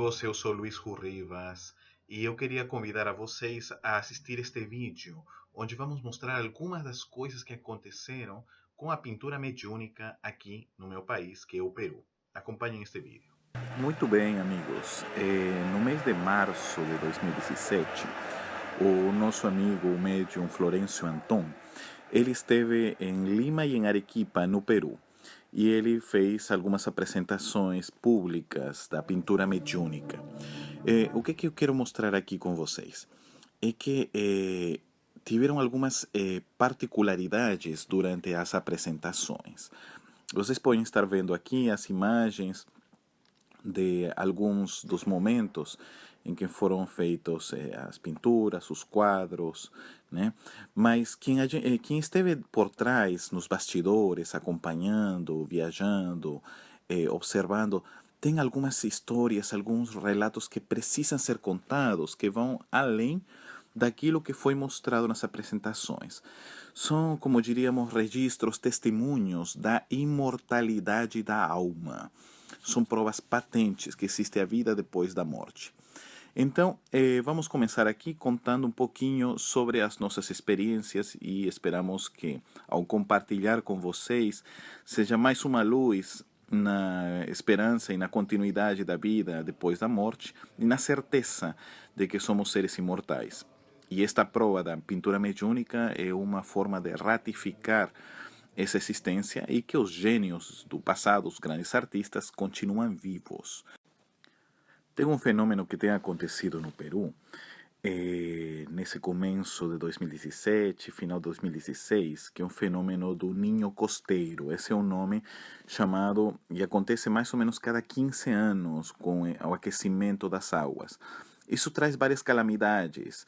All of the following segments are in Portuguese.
amigos, eu sou Luiz Rivas e eu queria convidar a vocês a assistir este vídeo, onde vamos mostrar algumas das coisas que aconteceram com a pintura mediúnica aqui no meu país, que é o Peru. Acompanhem este vídeo. Muito bem, amigos. No mês de março de 2017, o nosso amigo, o médium Florencio Antón, ele esteve em Lima e em Arequipa, no Peru. E ele fez algumas apresentações públicas da pintura mediúnica. O que eu quero mostrar aqui com vocês? É que tiveram algumas particularidades durante as apresentações. Vocês podem estar vendo aqui as imagens de alguns dos momentos em que foram feitos as pinturas, os quadros, né? Mas quem esteve por trás, nos bastidores, acompanhando, viajando, observando, tem algumas histórias, alguns relatos que precisam ser contados, que vão além daquilo que foi mostrado nas apresentações. São, como diríamos, registros, testemunhos da imortalidade da alma. São provas patentes que existe a vida depois da morte. Então, vamos começar aqui contando um pouquinho sobre as nossas experiências e esperamos que, ao compartilhar com vocês, seja mais uma luz na esperança e na continuidade da vida depois da morte e na certeza de que somos seres imortais. E esta prova da pintura mediúnica é uma forma de ratificar essa existência e que os gênios do passado, os grandes artistas, continuam vivos. Tem um fenômeno que tem acontecido no Peru, nesse começo de 2017, final de 2016, que é um fenômeno do Ninho Costeiro. Esse é um nome chamado, e acontece mais ou menos cada 15 anos com o aquecimento das águas. Isso traz várias calamidades,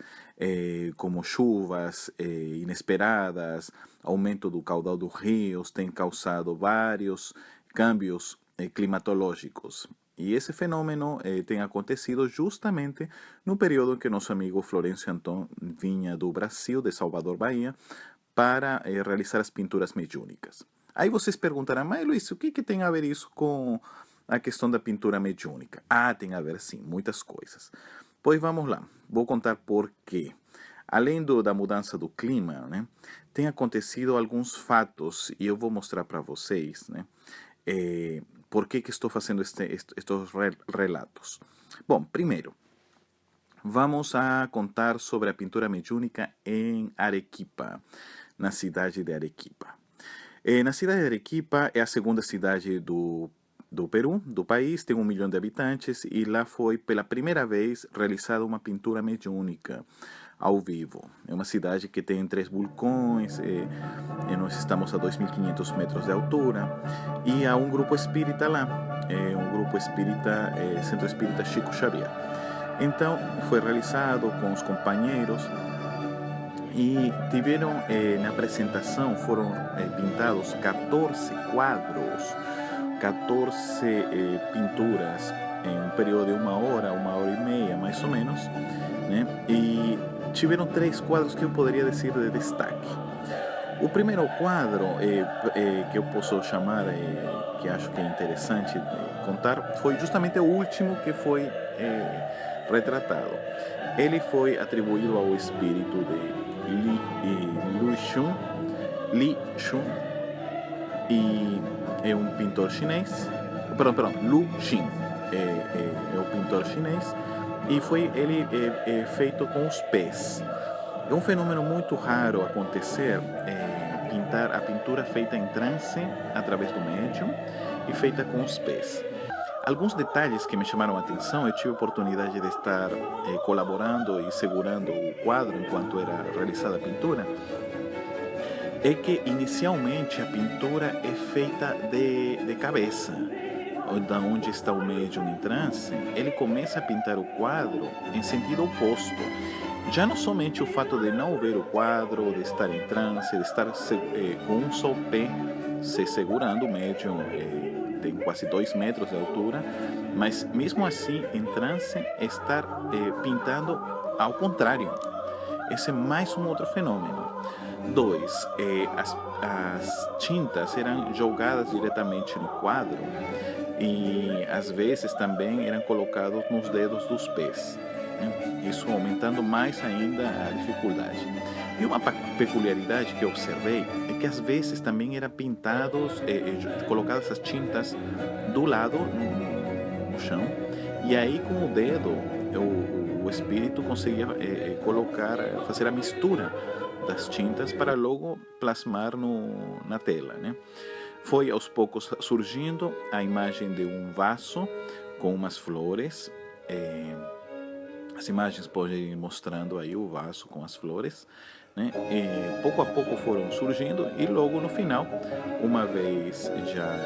como chuvas inesperadas, aumento do caudal dos rios, tem causado vários câmbios climatológicos. E esse fenômeno tem acontecido justamente no período em que nosso amigo Florencio Antón vinha do Brasil, de Salvador, Bahia, para realizar as pinturas mediúnicas. Aí vocês perguntarão, mas Luiz, o que tem a ver isso com a questão da pintura mediúnica? Ah, tem a ver sim, muitas coisas. Pois vamos lá, vou contar por quê. Além da mudança do clima, né, tem acontecido alguns fatos, e eu vou mostrar para vocês, né, por que estou fazendo estes relatos. Bom, primeiro, vamos a contar sobre a pintura mediúnica em Arequipa, na cidade de Arequipa. Na cidade de Arequipa é a segunda cidade do Peru, do país, tem 1 milhão de habitantes e lá foi pela primeira vez realizada uma pintura mediúnica ao vivo. É uma cidade que tem 3 vulcões, e nós estamos a 2.500 metros de altura e há um grupo espírita lá, um grupo espírita, Centro Espírita Chico Xavier. Então foi realizado com os companheiros e tiveram, na apresentação, foram pintados 14 quadros, 14 pinturas em um período de 1 hora e meia, mais ou menos, né? E tiveram 3 quadros que eu poderia dizer de destaque. O primeiro quadro que eu posso chamar, que acho que é interessante contar, foi justamente o último que foi retratado. Ele foi atribuído ao espírito de Li Shun, e é um pintor chinês. Lu Xin é o pintor chinês, e foi ele feito com os pés. É um fenômeno muito raro acontecer, pintar a pintura feita em transe através do médium e feita com os pés. Alguns detalhes que me chamaram a atenção, eu tive a oportunidade de estar colaborando e segurando o quadro enquanto era realizada a pintura, é que inicialmente a pintura é feita de cabeça, da onde está o médium em transe. Ele começa a pintar o quadro em sentido oposto. Já não somente o fato de não ver o quadro, de estar em transe, de estar com um só pé se segurando, o médium tem quase 2 metros de altura, mas mesmo assim, em transe, estar pintando ao contrário. Esse é mais um outro fenômeno. 2, as tintas eram jogadas diretamente no quadro e às vezes também eram colocados nos dedos dos pés, né? Isso aumentando mais ainda a dificuldade. E uma peculiaridade que eu observei é que às vezes também eram pintados, colocadas as tintas do lado no chão, e aí com o dedo o espírito conseguia colocar, fazer a mistura das tintas para logo plasmar na tela, né? Foi aos poucos surgindo a imagem de um vaso com umas flores. As imagens podem ir mostrando aí o vaso com as flores, né? E pouco a pouco foram surgindo e logo no final, uma vez já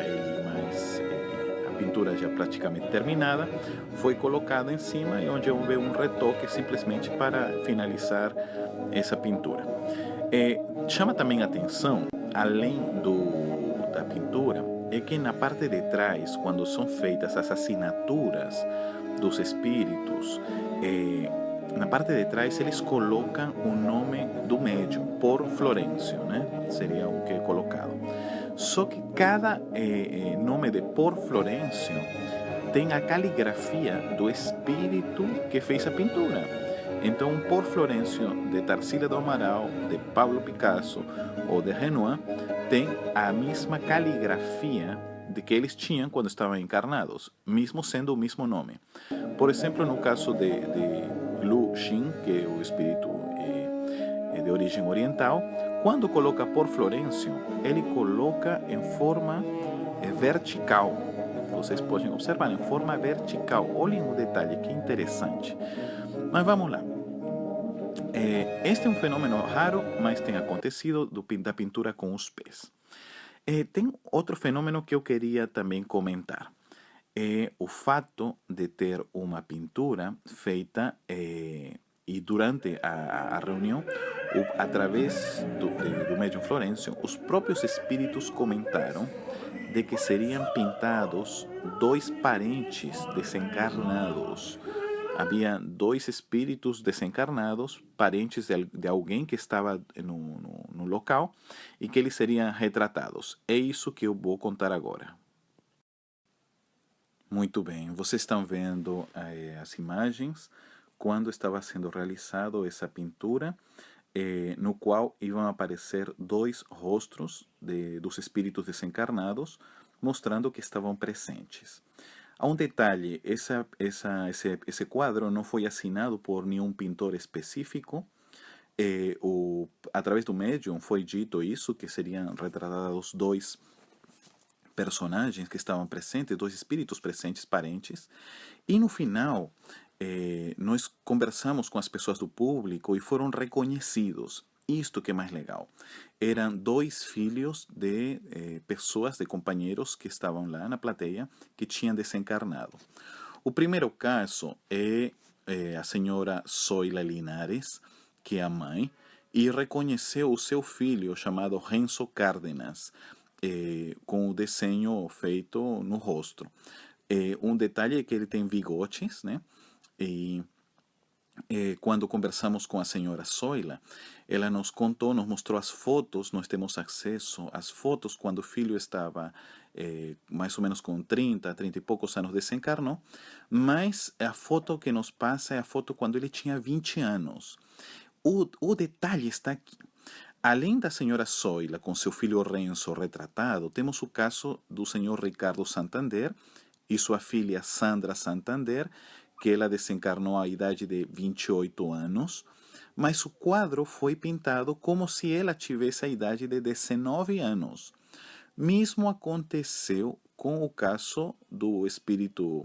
a pintura já praticamente terminada, foi colocada em cima e onde houve um retoque simplesmente para finalizar essa pintura. Chama também a atenção, além da pintura, é que na parte de trás, quando são feitas as assinaturas dos espíritos, na parte de trás eles colocam o nome do médium, por Florencio, né? Seria o que é colocado. Só que cada nome de por Florencio tem a caligrafia do espírito que fez a pintura. Então, por Florencio de Tarsila do Amaral, de Pablo Picasso ou de Renoir, tem a mesma caligrafia de que eles tinham quando estavam encarnados, mesmo sendo o mesmo nome. Por exemplo, no caso de Lu Xing, que é o espírito de origem oriental, quando coloca por Florencio, ele coloca em forma vertical. Vocês podem observar, em forma vertical. Olhem o detalhe, que interessante. Mas vamos lá. Este é um fenômeno raro, mas tem acontecido da pintura com os pés. Tem outro fenômeno que eu queria também comentar. É o fato de ter uma pintura feita e durante a reunião, através do médium Florencio, os próprios espíritos comentaram de que seriam pintados dois parentes desencarnados. Havia dois espíritos desencarnados, parentes de alguém que estava no local, e que eles seriam retratados. É isso que eu vou contar agora. Muito bem, vocês estão vendo as imagens quando estava sendo realizado essa pintura, no qual iam aparecer dois rostos dos espíritos desencarnados, mostrando que estavam presentes. Há um detalhe, esse quadro não foi assinado por nenhum pintor específico. Através do médium foi dito isso, que seriam retratados dois personagens que estavam presentes, dois espíritos presentes, parentes. E no final, nós conversamos com as pessoas do público e foram reconhecidos. Isto que é mais legal. Eram dois filhos de pessoas, de companheiros que estavam lá na plateia, que tinham desencarnado. O primeiro caso é a senhora Zoila Linares, que é a mãe, e reconheceu o seu filho chamado Renzo Cárdenas, com o desenho feito no rosto. Um detalhe é que ele tem bigodes, né? E quando conversamos com a senhora Zoila, ela nos contou, nos mostrou as fotos, nós temos acesso às fotos quando o filho estava mais ou menos com 30 e poucos anos desencarnou, mas a foto que nos passa é a foto quando ele tinha 20 anos. O detalhe está aqui. Além da senhora Zoila com seu filho Renzo retratado, temos o caso do senhor Ricardo Santander e sua filha Sandra Santander, que ela desencarnou à idade de 28 anos, mas o quadro foi pintado como se ela tivesse a idade de 19 anos. Mesmo aconteceu com o caso do espírito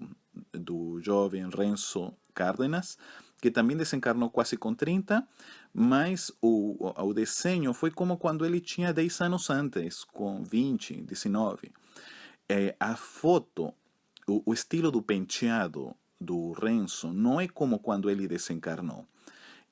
do jovem Renzo Cárdenas, que também desencarnou quase com 30, mas o desenho foi como quando ele tinha 10 anos antes, com 20, 19. A foto, o estilo do penteado do Renzo não é como quando ele desencarnou,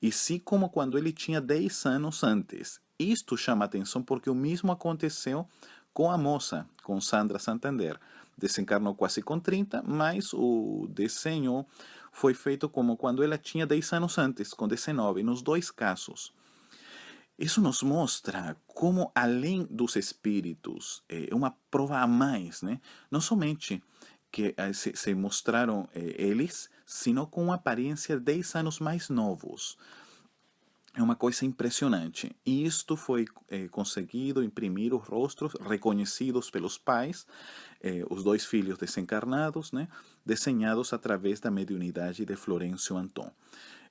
e sim como quando ele tinha 10 anos antes. Isto chama atenção porque o mesmo aconteceu com a moça, com Sandra Santander. Desencarnou quase com 30, mas o desenho foi feito como quando ela tinha 10 anos antes, com 19, nos dois casos. Isso nos mostra como, além dos espíritos, é uma prova a mais, né? Não somente que se mostraram eles, sino com aparência 10 anos mais novos. É uma coisa impressionante. E isto foi conseguido imprimir os rostos reconhecidos pelos pais, os dois filhos desencarnados, né, desenhados através da mediunidade de Florencio Anton.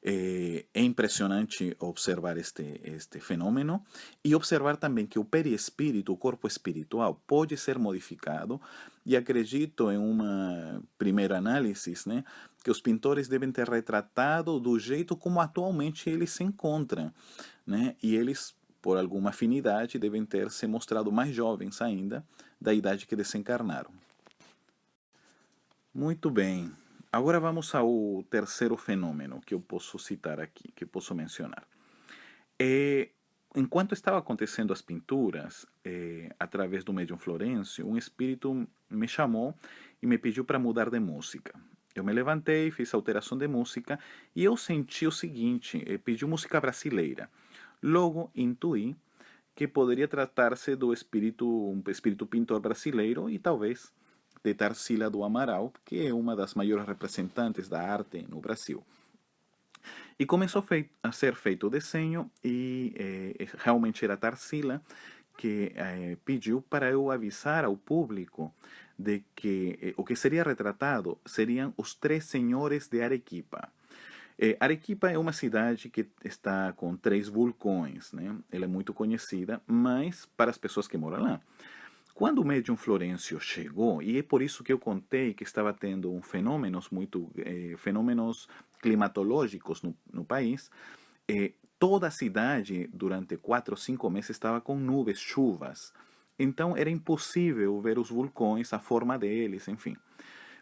É impressionante observar este fenômeno e observar também que o perispírito, o corpo espiritual, pode ser modificado. E acredito, em uma primeira análise, né, que os pintores devem ter retratado do jeito como atualmente eles se encontram, né, e eles, por alguma afinidade, devem ter se mostrado mais jovens ainda da idade que desencarnaram. Muito bem. Agora vamos ao terceiro fenômeno que eu posso citar aqui, que posso mencionar. Enquanto estava acontecendo as pinturas, através do médium Florencio, um espírito me chamou e me pediu para mudar de música. Eu me levantei, fiz a alteração de música e eu senti o seguinte: pediu música brasileira. Logo intuí que poderia tratar-se do espírito, um espírito pintor brasileiro e talvez de Tarsila do Amaral, que é uma das maiores representantes da arte no Brasil. E começou a ser feito o desenho e realmente era Tarsila que pediu para eu avisar ao público de que o que seria retratado seriam os três senhores de Arequipa. Arequipa é uma cidade que está com 3 vulcões, né? Ela é muito conhecida, mas para as pessoas que moram lá. Quando o médium Florencio chegou, e é por isso que eu contei que estava tendo fenômenos climatológicos no país, toda a cidade durante 4 ou 5 meses estava com nuvens, chuvas. Então era impossível ver os vulcões, a forma deles, enfim.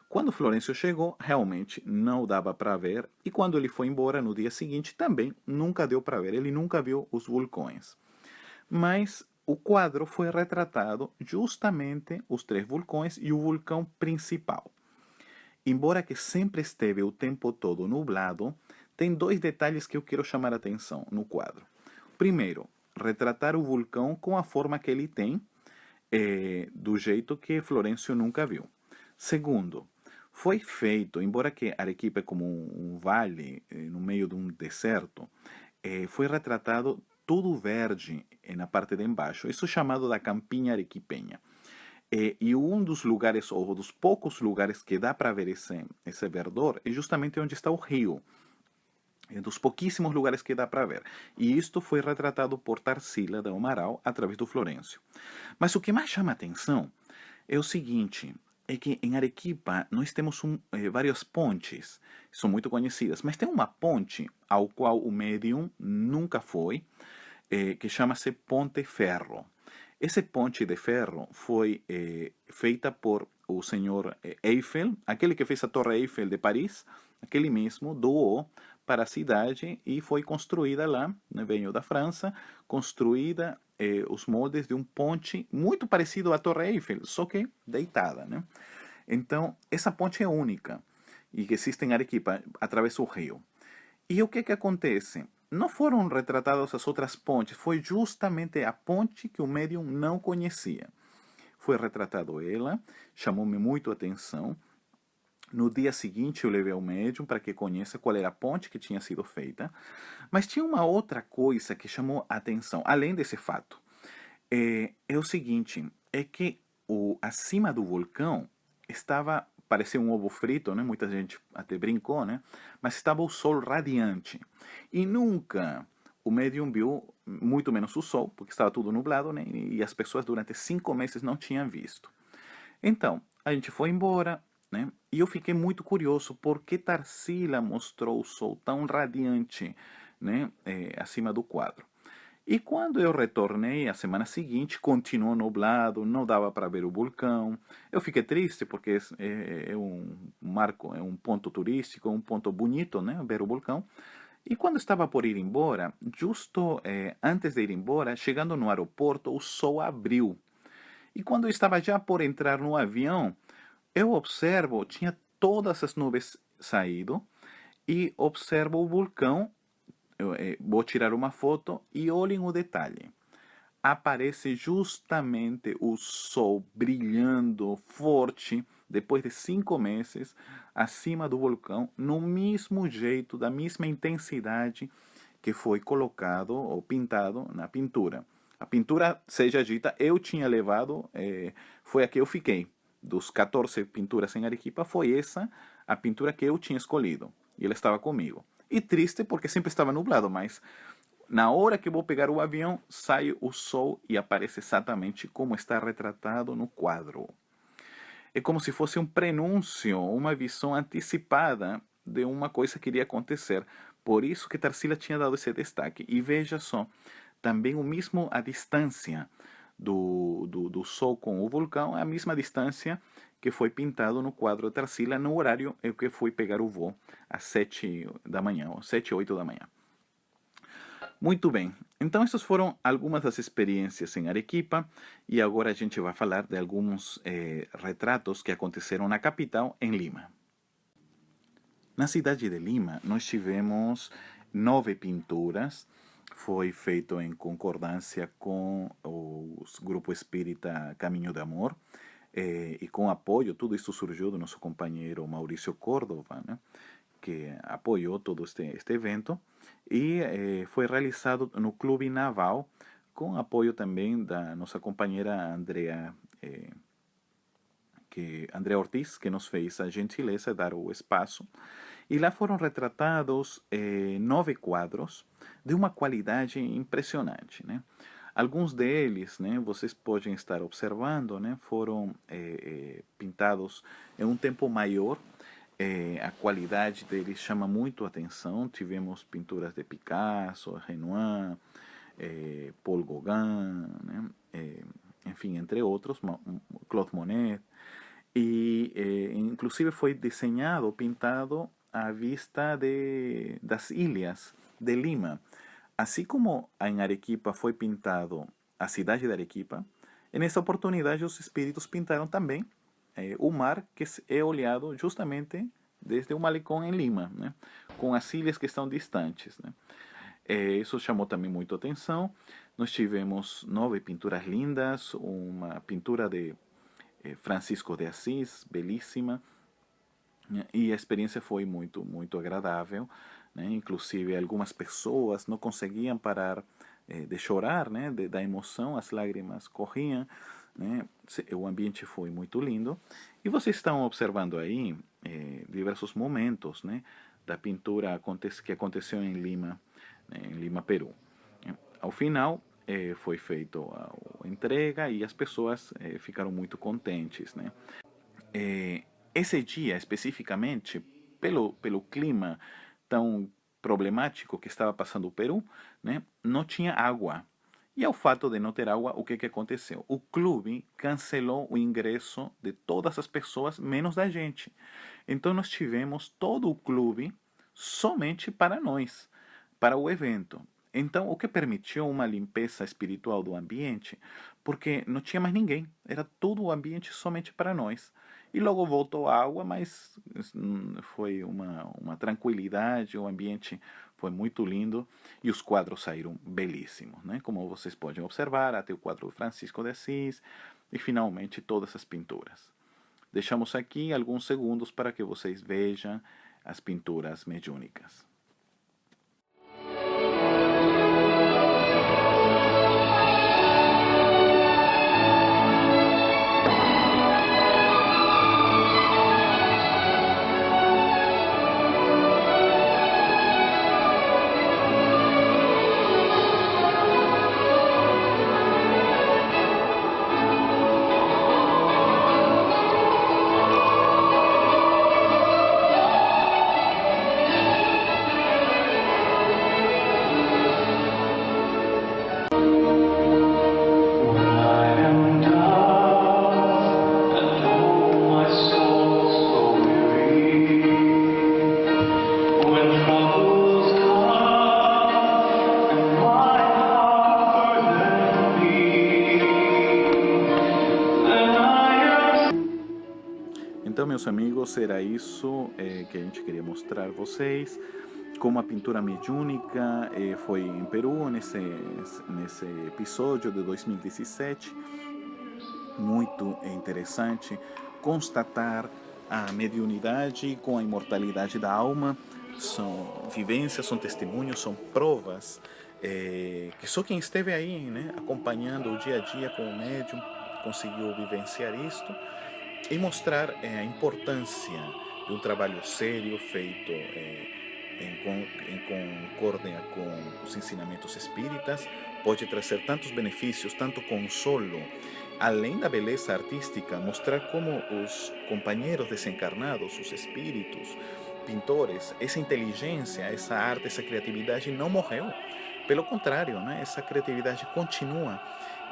Quando Florencio chegou, realmente não dava para ver, e quando ele foi embora no dia seguinte, também nunca deu para ver, ele nunca viu os vulcões. Mas o quadro foi retratado justamente os 3 vulcões e o vulcão principal. Embora que sempre esteve o tempo todo nublado, tem 2 detalhes que eu quero chamar a atenção no quadro. Primeiro, retratar o vulcão com a forma que ele tem, do jeito que Florencio nunca viu. Segundo, foi feito, embora que Arequipa é como um vale no meio de um deserto, foi retratado tudo verde na parte de embaixo. Isso é chamado da Campinha Arequipeña. E um dos lugares, ou dos poucos lugares que dá para ver esse verdor, é justamente onde está o rio. É dos pouquíssimos lugares que dá para ver. E isto foi retratado por Tarsila do Amaral através do Florencio. Mas o que mais chama a atenção é o seguinte: é que em Arequipa nós temos várias pontes, são muito conhecidas, mas tem uma ponte ao qual o médium nunca foi, que chama-se Ponte Ferro. Essa ponte de ferro foi feita por o senhor Eiffel, aquele que fez a Torre Eiffel de Paris, aquele mesmo doou para a cidade e foi construída lá, né, veio da França, construída os moldes de um ponte muito parecido à Torre Eiffel, só que deitada, né? Então, essa ponte é única e que existe em Arequipa, atravessa o rio. E o que acontece? Não foram retratadas as outras pontes, foi justamente a ponte que o médium não conhecia. Foi retratado ela, chamou-me muito a atenção. No dia seguinte eu levei ao médium para que conheça qual era a ponte que tinha sido feita. Mas tinha uma outra coisa que chamou a atenção, além desse fato. É o seguinte, é que acima do vulcão estava, parecia um ovo frito, né? Muita gente até brincou, né? Mas estava o sol radiante. E nunca o médium viu, muito menos o sol, porque estava tudo nublado, né? E as pessoas durante 5 meses não tinham visto. Então, a gente foi embora, né? E eu fiquei muito curioso por que Tarsila mostrou o sol tão radiante, né? Acima do quadro. E quando eu retornei a semana seguinte, continuou nublado, não dava para ver o vulcão. Eu fiquei triste porque é um marco, é um ponto turístico, um ponto bonito, né, ver o vulcão. E quando estava por ir embora, justo antes de ir embora, chegando no aeroporto, o sol abriu. E quando eu estava já por entrar no avião, eu observo, tinha todas as nuvens saído e observo o vulcão vou tirar uma foto e olhem o detalhe. Aparece justamente o sol brilhando forte depois de 5 meses acima do vulcão, no mesmo jeito, da mesma intensidade que foi colocado ou pintado na pintura. A pintura, seja dita, eu tinha levado, foi a que eu fiquei. Dos 14 pinturas em Arequipa, foi essa a pintura que eu tinha escolhido. E ela estava comigo. E triste porque sempre estava nublado, mas na hora que vou pegar o avião, sai o sol e aparece exatamente como está retratado no quadro. É como se fosse um prenúncio, uma visão antecipada de uma coisa que iria acontecer. Por isso que Tarsila tinha dado esse destaque. E veja só, também o mesmo a distância do Sol com o vulcão, é a mesma distância que foi pintado no quadro de Tarsila no horário em que fui pegar o voo, às 7 da manhã, ou 7, 8 da manhã. Muito bem, então essas foram algumas das experiências em Arequipa e agora a gente vai falar de alguns retratos que aconteceram na capital, em Lima. Na cidade de Lima, nós tivemos 9 pinturas. Foi feito em concordância com o grupo espírita Caminho de Amor e com apoio. Tudo isso surgiu do nosso companheiro Maurício Córdova, né, que apoiou todo este evento, e foi realizado no Clube Naval, com apoio também da nossa companheira Andrea Ortiz, que nos fez a gentileza de dar o espaço. E lá foram retratados 9 quadros de uma qualidade impressionante, né? Alguns deles, né, vocês podem estar observando, né, foram pintados em um tempo maior. A qualidade deles chama muito a atenção. Tivemos pinturas de Picasso, Renoir, Paul Gauguin, né, enfim, entre outros, Claude Monet. E inclusive foi desenhado, pintado à vista das ilhas de Lima. Assim como em Arequipa foi pintado a cidade de Arequipa, nessa oportunidade os espíritos pintaram também o mar, que é olhado justamente desde o malecão em Lima, né, com as ilhas que estão distantes, né. Isso chamou também muito a atenção. Nós tivemos 9 pinturas lindas, uma pintura de Francisco de Assis, belíssima, e a experiência foi muito, muito agradável, né? Inclusive algumas pessoas não conseguiam parar de chorar, né? Da emoção, as lágrimas corriam, né? O ambiente foi muito lindo, e vocês estão observando aí diversos momentos, né, da pintura que aconteceu em Lima, em Lima, Peru. Ao final, foi feita a entrega e as pessoas ficaram muito contentes, né? Esse dia, especificamente, pelo clima tão problemático que estava passando o Peru, né, não tinha água. E ao fato de não ter água, o que aconteceu? O clube cancelou o ingresso de todas as pessoas, menos da gente. Então nós tivemos todo o clube somente para nós, para o evento. Então, o que permitiu uma limpeza espiritual do ambiente, porque não tinha mais ninguém, era todo o ambiente somente para nós. E logo voltou a água, mas foi uma tranquilidade, o ambiente foi muito lindo e os quadros saíram belíssimos, né? Como vocês podem observar, até o quadro de Francisco de Assis e finalmente todas as pinturas. Deixamos aqui alguns segundos para que vocês vejam as pinturas mediúnicas. Então, meus amigos, era isso que a gente queria mostrar a vocês. como a pintura mediúnica foi em Peru, nesse episódio de 2017. Muito interessante constatar a mediunidade com a imortalidade da alma. São vivências, são testemunhos, são provas que só quem esteve aí, né, acompanhando o dia a dia com o médium, conseguiu vivenciar isto e mostrar a importância de um trabalho sério feito em concórdia com os ensinamentos espíritas. Pode trazer tantos benefícios, tanto consolo, além da beleza artística, mostrar como os companheiros desencarnados, os espíritos, pintores, essa inteligência, essa arte, essa criatividade não morreu. Pelo contrário, né? Essa criatividade continua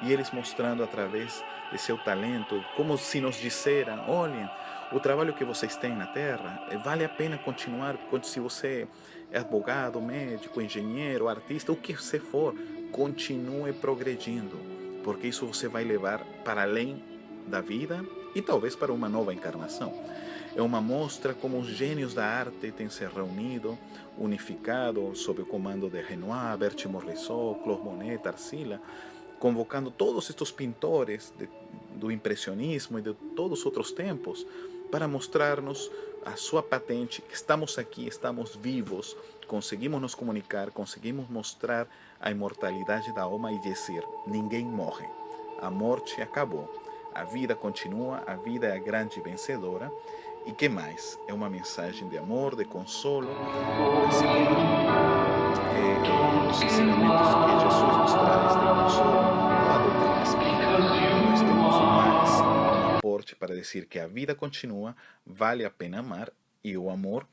e eles mostrando através de seu talento, como se nos disseram: olhem, o trabalho que vocês têm na Terra vale a pena continuar. Se você é advogado, médico, engenheiro, artista, o que você for, continue progredindo, porque isso você vai levar para além da vida e talvez para uma nova encarnação. É uma mostra como os gênios da arte têm se reunido, unificado sob o comando de Renoir, Berthe Morisot, Claude Monet, Tarsila, convocando todos estes pintores do impressionismo e de todos os outros tempos para mostrar-nos a sua patente, que estamos aqui, estamos vivos, conseguimos nos comunicar, conseguimos mostrar a imortalidade da alma e dizer: ninguém morre, a morte acabou, a vida continua, a vida é a grande vencedora. E que mais? É uma mensagem de amor, de consolo, assim como os ensinamentos que Jesus nos traz de consolo com a doutrina espírita. Nós temos mais um aporte para dizer que a vida continua, vale a pena amar e o amor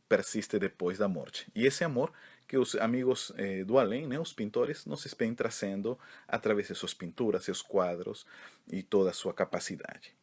persiste depois da morte. E esse amor que os amigos do além, né, os pintores, nos vêm trazendo através de suas pinturas, seus quadros e toda a sua capacidade.